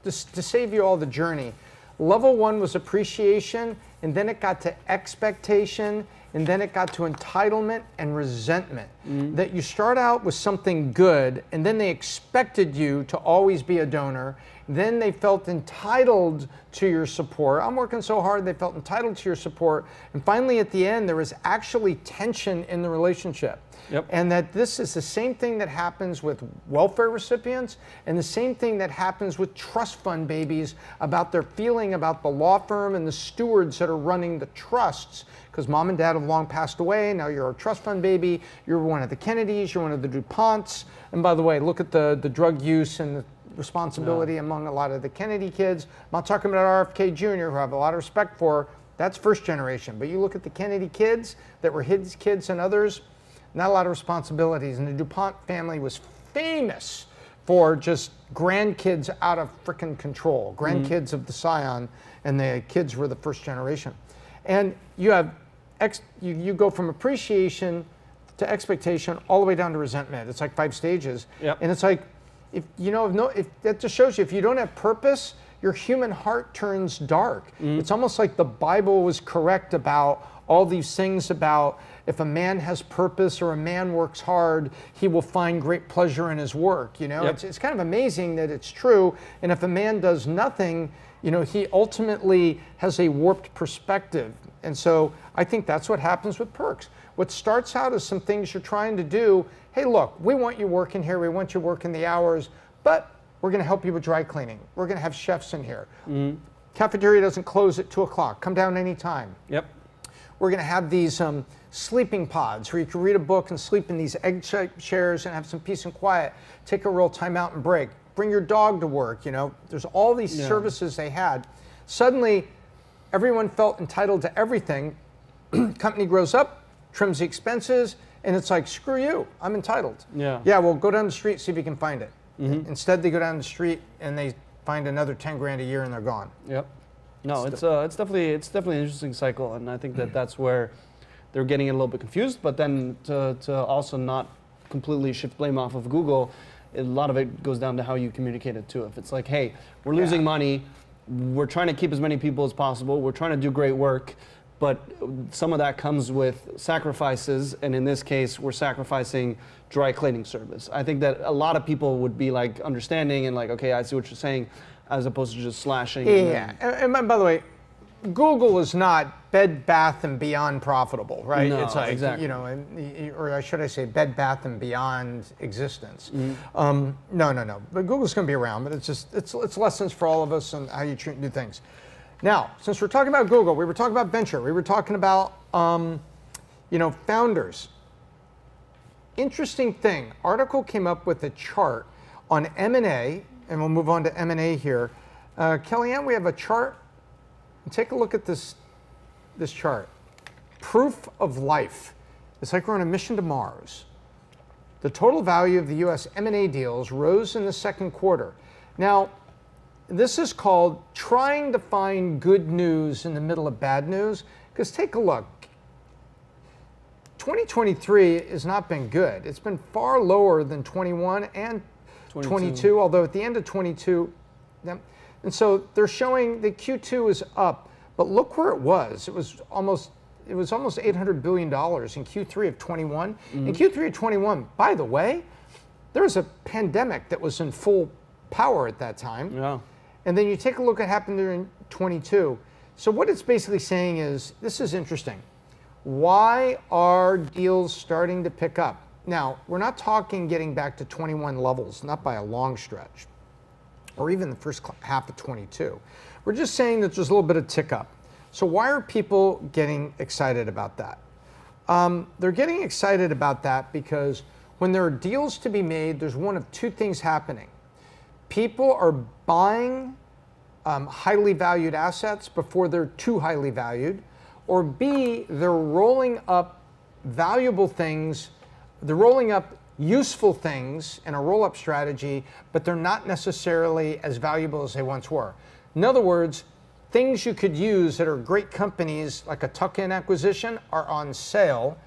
to save you all the journey, level 1 was appreciation, and then it got to expectation, and then it got to entitlement and resentment. That you start out with something good, and then they expected you to always be a donor. Then they felt entitled to your support. I'm working so hard, they felt entitled to your support. And finally, at the end, there was actually tension in the relationship. Yep. And that this is the same thing that happens with welfare recipients, and the same thing that happens with trust fund babies about their feeling about the law firm and the stewards that are running the trusts, because mom and dad have long passed away. Now you're a trust fund baby. You're one of the Kennedys. You're one of the DuPonts. And by the way, look at the drug use and the responsibility among a lot of the Kennedy kids. I'm not talking about RFK Jr., who I have a lot of respect for. That's first generation. But you look at the Kennedy kids that were his kids and others, not a lot of responsibilities. And the DuPont family was famous for just grandkids out of frickin' control, grandkids of the scion, and the kids were the first generation. And you have you go from appreciation to expectation all the way down to resentment. It's like 5 stages. Yep. And it's like, if that just shows you, if you don't have purpose, your human heart turns dark. It's almost like the Bible was correct about all these things about if a man has purpose or a man works hard, he will find great pleasure in his work. You know, Yep. it's kind of amazing that it's true. And if a man does nothing, you know, he ultimately has a warped perspective. And so I think that's what happens with perks. What starts out as some things you're trying to do. Hey, look, we want you working here. We want you working the hours, but we're going to help you with dry cleaning. We're going to have chefs in here. Cafeteria doesn't close at 2 o'clock. Come down anytime. Yep. We're going to have these sleeping pods where you can read a book and sleep in these egg-shaped chairs and have some peace and quiet. Take a real time out and break. Bring your dog to work. You know, there's all these services they had. Suddenly, everyone felt entitled to everything. Company grows up, trims the expenses, and it's like, screw you, I'm entitled. Yeah. Yeah, well, go down the street, see if you can find it. Instead, they go down the street and they find another 10 grand a year and they're gone. Yep. No, it's definitely an interesting cycle, and I think that's where they're getting a little bit confused. But then to also not completely shift blame off of Google, a lot of it goes down to how you communicate it too. If it's like, hey, we're losing money, we're trying to keep as many people as possible, we're trying to do great work, but some of that comes with sacrifices, and in this case, we're sacrificing dry cleaning service. I think that a lot of people would be like understanding and like, okay, I see what you're saying, as opposed to just slashing. Yeah, and by the way, Google is not Bed Bath and Beyond profitable, right? No, it's like, exactly. you know, or should I say Bed Bath and Beyond existence. No. But Google's going to be around, but it's lessons for all of us on how you do things. Now, since we're talking about Google, we were talking about venture, we were talking about, founders. Interesting thing, article came up with a chart on M&A, and we'll move on to M&A here. Kellyanne, we have a chart. Take a look at this chart. Proof of life. It's like we're on a mission to Mars. The total value of the U.S. M&A deals rose in the second quarter. Now, this is called trying to find good news in the middle of bad news, because take a look. 2023 has not been good. It's been far lower than 21 and 22, although at the end of 22, and so they're showing that Q2 is up, but look where it was. It was almost $800 billion in Q3 of 21. In Q3 of 21, by the way, there was a pandemic that was in full power at that time. Yeah. And then you take a look at what happened there in 22. So what it's basically saying is, this is interesting. Why are deals starting to pick up? Now, we're not talking getting back to 21 levels, not by a long stretch, or even the first half of 22. We're just saying that there's a little bit of tick up. So why are people getting excited about that? They're getting excited about that because when there are deals to be made, there's one of two things happening. People are buying highly valued assets before they're too highly valued, or B, they're rolling up valuable things, they're rolling up useful things in a roll-up strategy, but they're not necessarily as valuable as they once were. In other words, things you could use that are great companies, like a tuck-in acquisition, are on sale,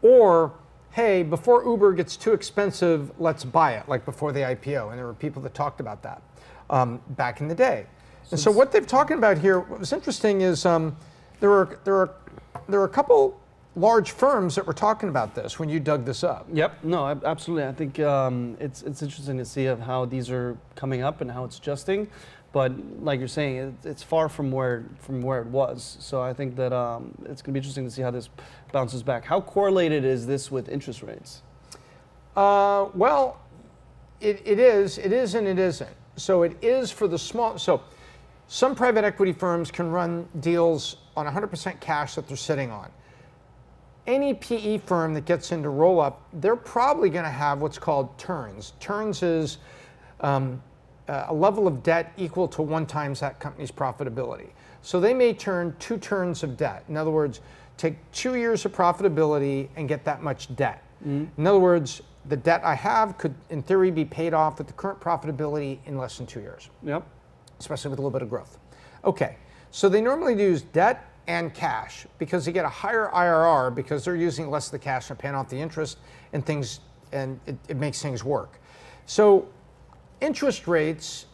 or hey, before Uber gets too expensive, let's buy it, like before the IPO. And there were people that talked about that back in the day. And so what they're talking about here, what was interesting is there are a couple large firms that were talking about this when you dug this up. Yep. No, absolutely. I think it's interesting to see of how these are coming up and how it's adjusting. But like you're saying, it's far from where it was. So I think that it's going to be interesting to see how this bounces back. How correlated is this with interest rates? Well, it is and it isn't. So it is for the small. So some private equity firms can run deals on 100% cash that they're sitting on. Any PE firm that gets into roll-up, they're probably going to have what's called turns. Turns is a level of debt equal to 1 times that company's profitability. So they may turn 2 turns of debt. In other words, take 2 years of profitability and get that much debt. In other words, the debt I have could, in theory, be paid off with the current profitability in less than 2 years. Yep. Especially with a little bit of growth. Okay, so they normally use debt and cash because they get a higher IRR because they're using less of the cash and paying off the interest and things, and it makes things work. So interest rates,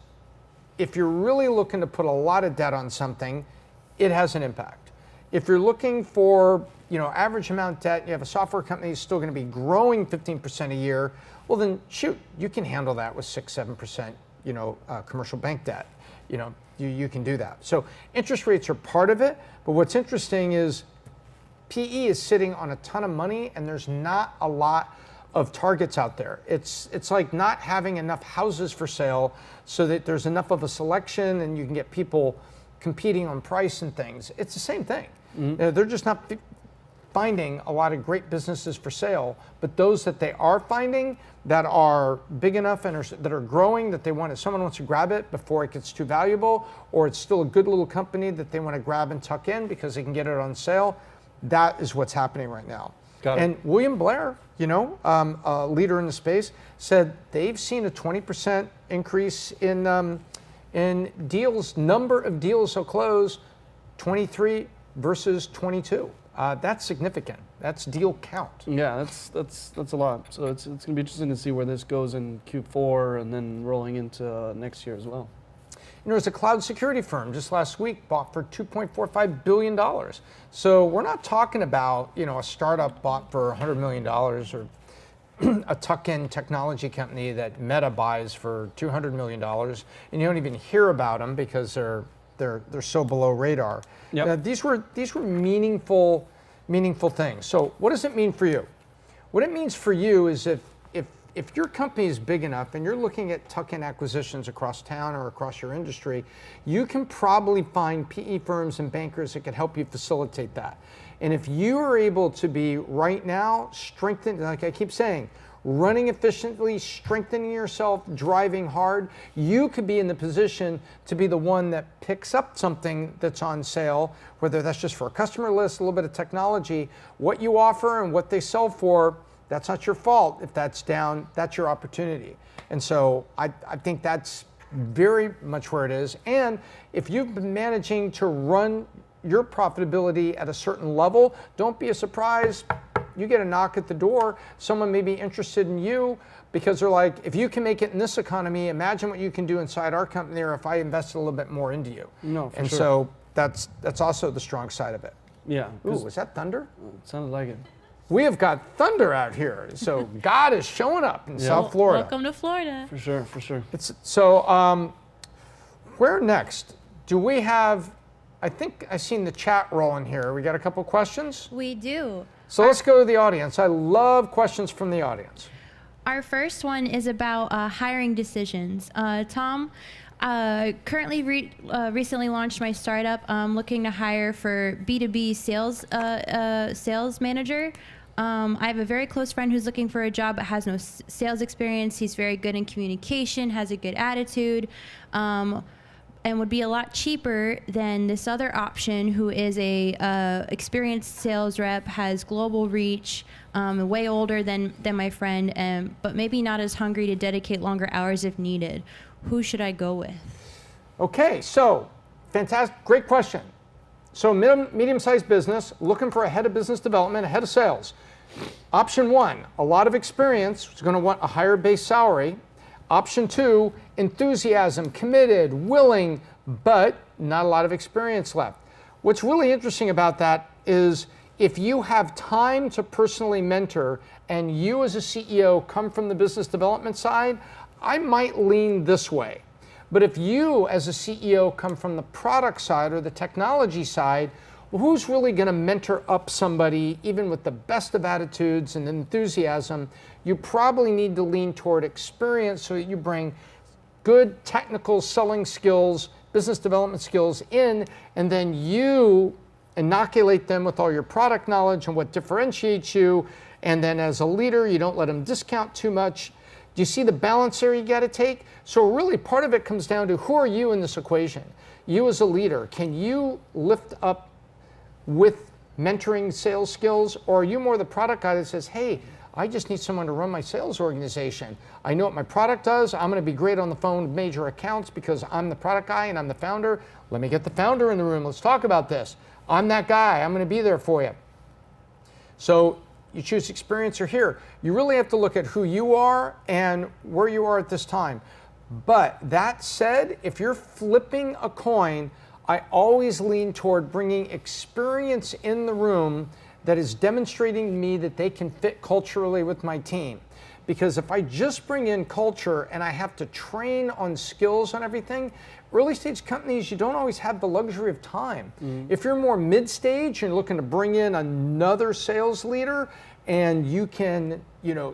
if you're really looking to put a lot of debt on something, it has an impact. If you're looking for average amount debt, you have a software company that's still going to be growing 15% a year, well then shoot, you can handle that with 6-7%, commercial bank debt. You can do that. So interest rates are part of it, but what's interesting is PE is sitting on a ton of money and there's not a lot of targets out there. It's like not having enough houses for sale so that there's enough of a selection and you can get people competing on price and things. It's the same thing. They're just not finding a lot of great businesses for sale, but those that they are finding that are big enough and that are growing, that someone wants to grab it before it gets too valuable, or it's still a good little company that they want to grab and tuck in because they can get it on sale. That is what's happening right now. And William Blair, a leader in the space, said they've seen a 20% increase in deals, number of deals so close, 23 versus 22. That's significant. That's deal count. Yeah, that's a lot. So it's going to be interesting to see where this goes in Q4 and then rolling into next year as well. There's a cloud security firm just last week bought for $2.45 billion. So we're not talking about, a startup bought for $100 million or a tuck-in technology company that Meta buys for $200 million, and you don't even hear about them because they're so below radar. Yep. These were meaningful things. So what does it mean for you? What it means for you is if your company is big enough and you're looking at tuck-in acquisitions across town or across your industry, you can probably find PE firms and bankers that can help you facilitate that. And if you are able to be right now strengthened, like I keep saying, running efficiently, strengthening yourself, driving hard, you could be in the position to be the one that picks up something that's on sale, whether that's just for a customer list, a little bit of technology, what you offer and what they sell for. That's not your fault. If that's down, that's your opportunity. And so I think that's very much where it is. And if you've been managing to run your profitability at a certain level, don't be a surprise. You get a knock at the door. Someone may be interested in you because they're like, if you can make it in this economy, imagine what you can do inside our company or if I invested a little bit more into you. No, for and sure. So that's also the strong side of it. Yeah. Ooh, was that thunder? It sounded like it. We have got thunder out here. So God is showing up in South Florida. Welcome to Florida. For sure, for sure. So where next? Do we have, I think I've seen the chat rolling here. We got a couple questions? We do. So let's go to the audience. I love questions from the audience. Our first one is about hiring decisions. Tom, currently recently launched my startup. Looking to hire for B2B sales manager. I have a very close friend who's looking for a job but has no sales experience. He's very good in communication, has a good attitude, and would be a lot cheaper than this other option who is a experienced sales rep, has global reach, way older than my friend, but maybe not as hungry to dedicate longer hours if needed. Who should I go with? Okay, so fantastic, great question. So medium-sized business, looking for a head of business development, a head of sales. Option one, a lot of experience, is going to want a higher base salary. Option two, enthusiasm, committed, willing, but not a lot of experience left. What's really interesting about that is if you have time to personally mentor and you as a CEO come from the business development side, I might lean this way. But if you as a CEO come from the product side or the technology side, well, who's really going to mentor up somebody even with the best of attitudes and enthusiasm? You probably need to lean toward experience so that you bring good technical selling skills, business development skills in, and then you inoculate them with all your product knowledge and what differentiates you. And then as a leader, you don't let them discount too much. Do you see the balance there you got to take? So really part of it comes down to who are you in this equation? You as a leader, can you lift up with mentoring sales skills, or are you more the product guy that says, hey, I just need someone to run my sales organization. I know what my product does. I'm going to be great on the phone with major accounts because I'm the product guy and I'm the founder. Let me get the founder in the room. Let's talk about this. I'm that guy. I'm going to be there for you. So you choose experience or here. You really have to look at who you are and where you are at this time. But that said, if you're flipping a coin, I always lean toward bringing experience in the room that is demonstrating to me that they can fit culturally with my team. Because if I just bring in culture and I have to train on skills on everything, early stage companies, you don't always have the luxury of time. If you're more mid-stage and looking to bring in another sales leader and you can,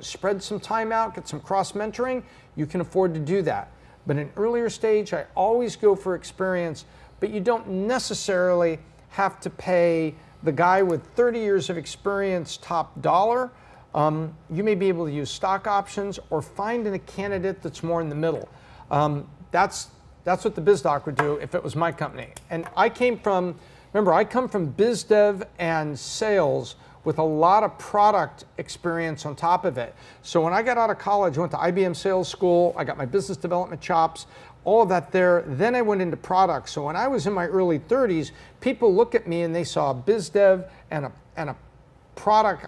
spread some time out, get some cross-mentoring, you can afford to do that. But in earlier stage, I always go for experience, but you don't necessarily have to pay the guy with 30 years of experience top dollar. You may be able to use stock options or find a candidate that's more in the middle. That's what the Biz Doc would do if it was my company. And I come from biz dev and sales with a lot of product experience on top of it. So when I got out of college, I went to IBM sales school, I got my business development chops, all of that there. Then I went into products. So when I was in my early 30s, people look at me and they saw a biz dev and a product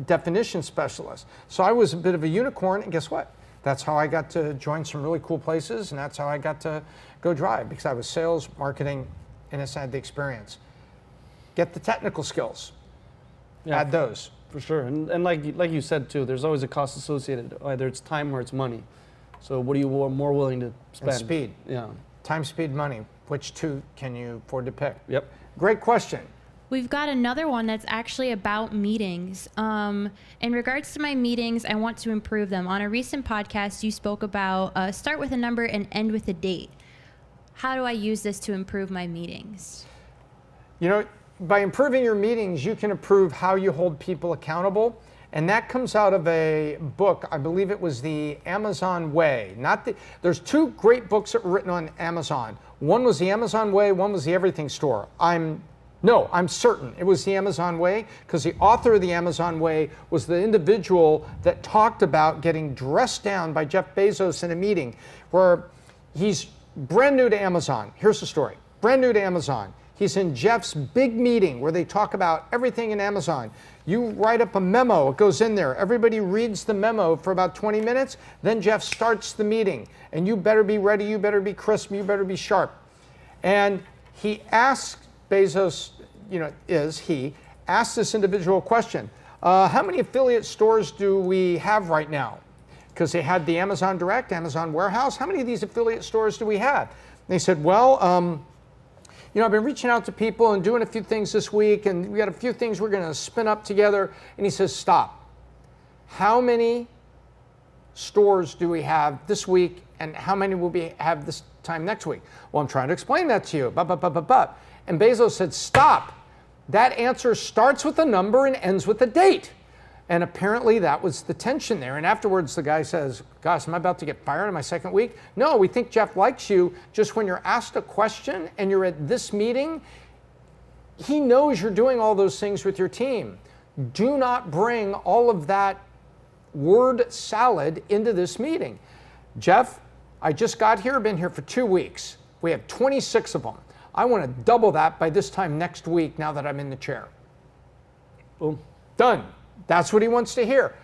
definition specialist. So I was a bit of a unicorn, and guess what? That's how I got to join some really cool places, and that's how I got to go drive, because I was sales, marketing, and I had the experience. Get the technical skills. Yeah, add those. For sure. And like you said too, there's always a cost associated, either it's time or it's money. So what are you more willing to spend? And speed. Yeah. Time, speed, money. Which two can you afford to pick? Yep. Great question. We've got another one that's actually about meetings. In regards to my meetings, I want to improve them. On a recent podcast, you spoke about start with a number and end with a date. How do I use this to improve my meetings? By improving your meetings, you can improve how you hold people accountable. And that comes out of a book, I believe it was the Amazon Way. There's two great books that were written on Amazon. One was the Amazon Way, one was the Everything Store. I'm certain it was the Amazon Way, because the author of the Amazon Way was the individual that talked about getting dressed down by Jeff Bezos in a meeting where he's brand new to Amazon. Here's the story. Brand new to Amazon. He's in Jeff's big meeting where they talk about everything in Amazon. You write up a memo, it goes in there. Everybody reads the memo for about 20 minutes. Then Jeff starts the meeting. And you better be ready, you better be crisp, you better be sharp. And he asks Bezos, asked this individual question. How many affiliate stores do we have right now? Because they had the Amazon Direct, Amazon Warehouse. How many of these affiliate stores do we have? And they said, I've been reaching out to people and doing a few things this week, and we got a few things we're going to spin up together. And he says, stop. How many stores do we have this week, and how many will we have this time next week? Well, I'm trying to explain that to you. And Bezos said, stop. That answer starts with a number and ends with a date. And apparently that was the tension there. And afterwards, the guy says, gosh, am I about to get fired in my second week? No, we think Jeff likes you. Just when you're asked a question and you're at this meeting, he knows you're doing all those things with your team. Do not bring all of that word salad into this meeting. Jeff, I just got here, been here for 2 weeks. We have 26 of them. I want to double that by this time next week now that I'm in the chair. Boom. Done. That's what he wants to hear.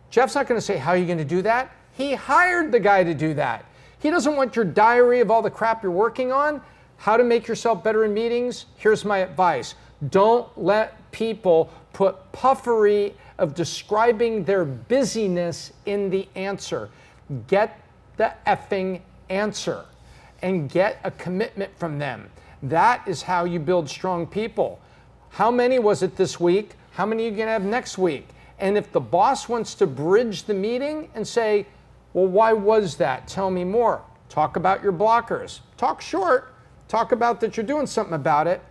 Jeff's not going to say, how are you going to do that? He hired the guy to do that. He doesn't want your diary of all the crap you're working on. How to make yourself better in meetings? Here's my advice. Don't let people put puffery of describing their busyness in the answer. Get the effing answer and get a commitment from them. That is how you build strong people. How many was it this week? How many are you going to have next week? And if the boss wants to bridge the meeting and say, well, why was that? Tell me more. Talk about your blockers. Talk short. Talk about that you're doing something about it.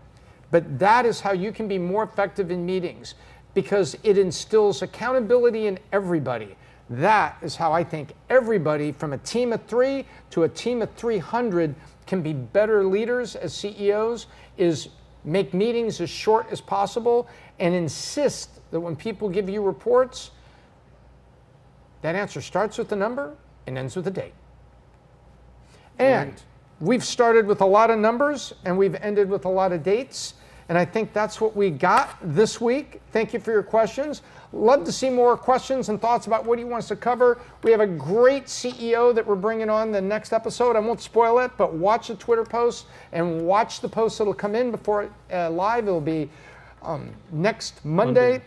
But that is how you can be more effective in meetings, because it instills accountability in everybody. That is how I think everybody from a team of 3 to a team of 300 can be better leaders as CEOs, is make meetings as short as possible and insist that when people give you reports, that answer starts with a number and ends with a date. And we've started with a lot of numbers and we've ended with a lot of dates. And I think that's what we got this week. Thank you for your questions. Love to see more questions and thoughts about what he wants to cover. We have a great CEO that we're bringing on the next episode. I won't spoil it, but watch the Twitter post and watch the post that'll come in before live. It'll be next Monday,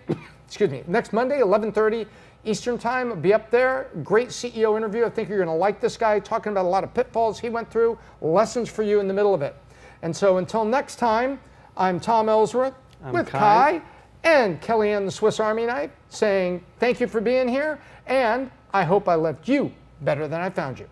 next Monday, 11:30 Eastern time. I'll be up there. Great CEO interview. I think you're going to like this guy, talking about a lot of pitfalls he went through, lessons for you in the middle of it. And so until next time, I'm Tom Ellsworth with Kai and Kellyanne the Swiss Army Knife saying thank you for being here, and I hope I left you better than I found you.